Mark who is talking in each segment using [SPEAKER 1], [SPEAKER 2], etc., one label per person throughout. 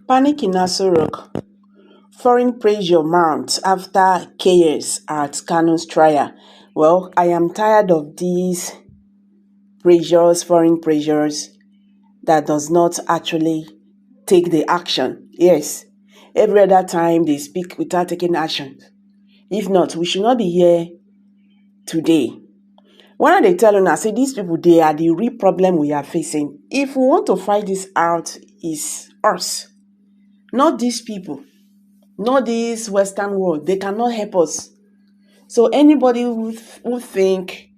[SPEAKER 1] Panic in Aso Rock. Foreign pressure mounts after chaos at Kanu'S trial. Well, I am tired of these foreign pressures that does not actually take the action. Yes, every other time they speak without taking action. If not, we should not be here today. When they tell us, say these people, they are the real problem we are facing. If we want to fight this out, is us, not these people, not this Western world. They cannot help us. So anybody who think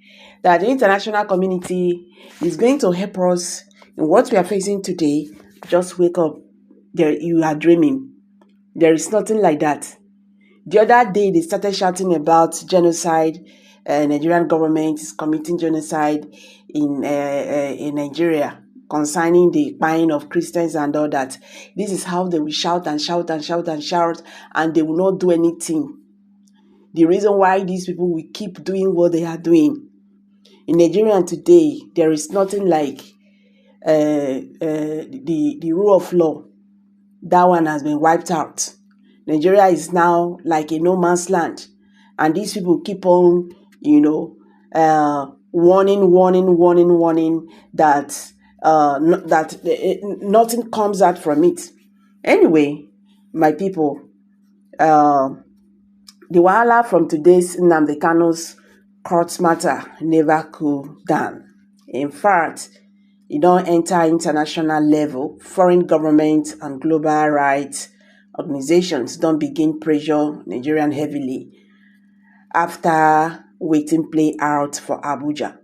[SPEAKER 1] that the international community is going to help us in what we are facing today, just wake up. There, you are dreaming. There is nothing like that. The other day, they started shouting about genocide. Nigerian government is committing genocide in Nigeria concerning the buying of Christians and all that. This is how they will shout and shout and shout and shout, and they will not do anything. The reason why these people will keep doing what they are doing. In Nigeria today, there is nothing like the rule of law. That one has been wiped out. Nigeria is now like a no man's land, and these people keep on, warning that nothing comes out from it. Anyway, my people, the wahala from today's Nnamdi Kanu's court matter never cool down. In fact, it don't enter international level. Foreign governments and global rights organizations don't begin pressure Nigerian heavily after waiting play out for Abuja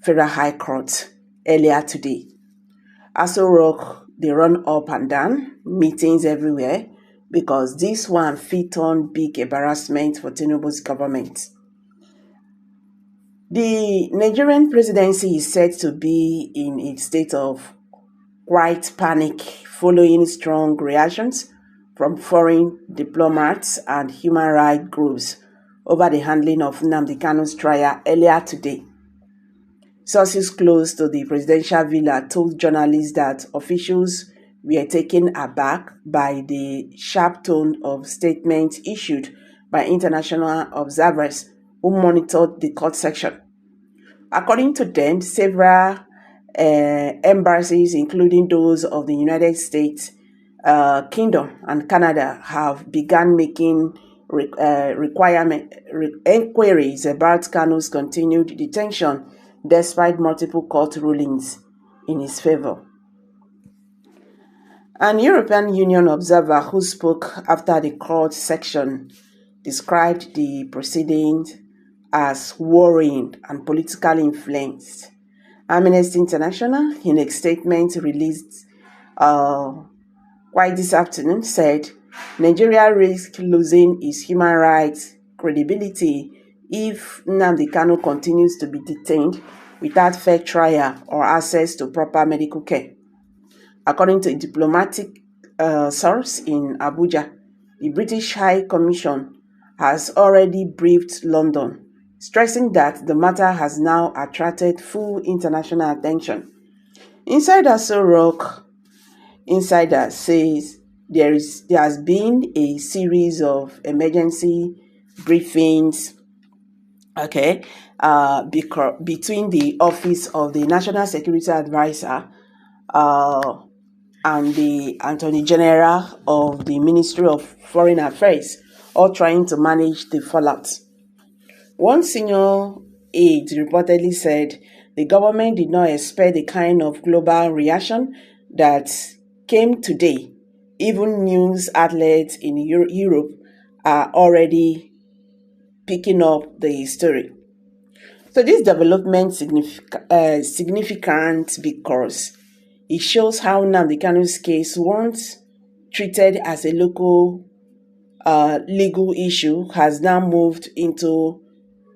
[SPEAKER 1] Federal High Court earlier today. Aso Rock, they run up and down, meetings everywhere, because this one fit on big embarrassment for Tinubu's government. The Nigerian presidency is said to be in a state of quiet panic following strong reactions from foreign diplomats and human rights groups over the handling of Nnamdi Kanu's trial earlier today. Sources close to the presidential villa told journalists that officials were taken aback by the sharp tone of statements issued by international observers who monitored the court section. According to them, several embassies, including those of the United States, Kingdom and Canada, have begun making inquiries about Kanu's continued detention despite multiple court rulings in his favor. An European Union observer who spoke after the court section described the proceedings as worrying and politically influenced. Amnesty International, in a statement released quite this afternoon, said Nigeria risks losing its human rights credibility if Nnamdi Kanu continues to be detained without fair trial or access to proper medical care. According to a diplomatic source in Abuja, the British High Commission has already briefed London, stressing that the matter has now attracted full international attention. Inside Aso Rock, insider says there has been a series of emergency briefings, between the Office of the National Security Advisor and the Attorney General of the Ministry of Foreign Affairs, all trying to manage the fallout. One senior aide reportedly said the government did not expect the kind of global reaction that came today. Even news outlets in Europe are already picking up the story. So this development is significant because it shows how Nnamdi Kanu's case, once treated as a local legal issue, has now moved into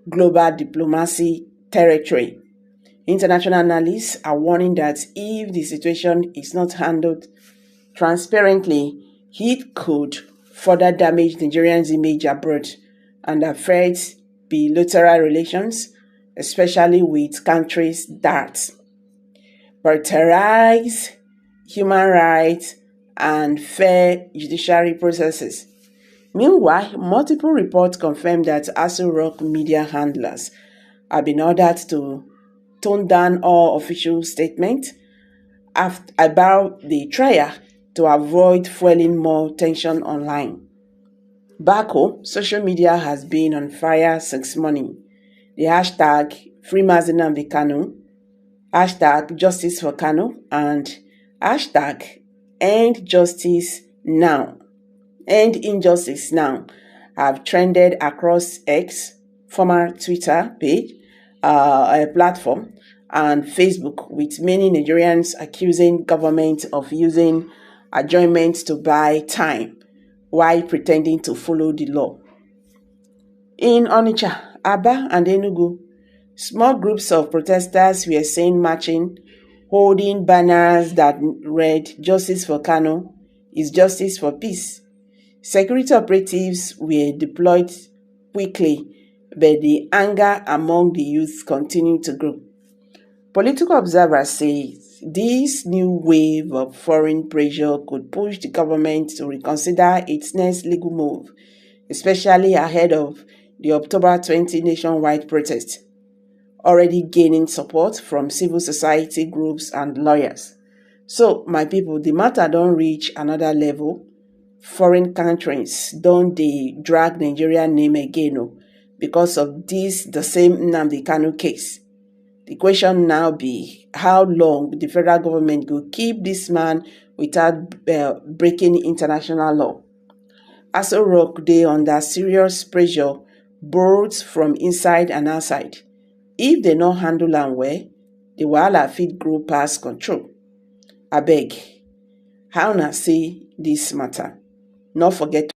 [SPEAKER 1] global diplomacy territory. International analysts are warning that if the situation is not handled transparently, it could further damage Nigerians' image abroad and affect bilateral relations, especially with countries that prioritize human rights and fair judiciary processes. Meanwhile, multiple reports confirm that Aso Rock media handlers have been ordered to tone down all official statements about the trial to avoid fueling more tension online. Back home, social media has been on fire since morning. The hashtag Nnamdi Kanu, hashtag Justice for Kanu, and hashtag End Justice Now, End Injustice Now have trended across X, former Twitter page, a platform, and Facebook, with many Nigerians accusing government of using adjournment to buy time while pretending to follow the law. In Onitsha, Aba, and Enugu, small groups of protesters were seen marching, holding banners that read "Justice for Kano is justice for peace." Security operatives were deployed quickly, but the anger among the youth continued to grow. Political observers say this new wave of foreign pressure could push the government to reconsider its next legal move, especially ahead of the October 20 nationwide protest, already gaining support from civil society groups and lawyers. So, my people, the matter don't reach another level. Foreign countries don't they drag Nigerian name again because of this the same Nnamdi Kanu case. The question now be how long the federal government will keep this man without breaking international law. Aso Rock dey under serious pressure both from inside and outside. If they no handle am well, the wahala fit grow pass control. Abeg, how una see this matter? No forget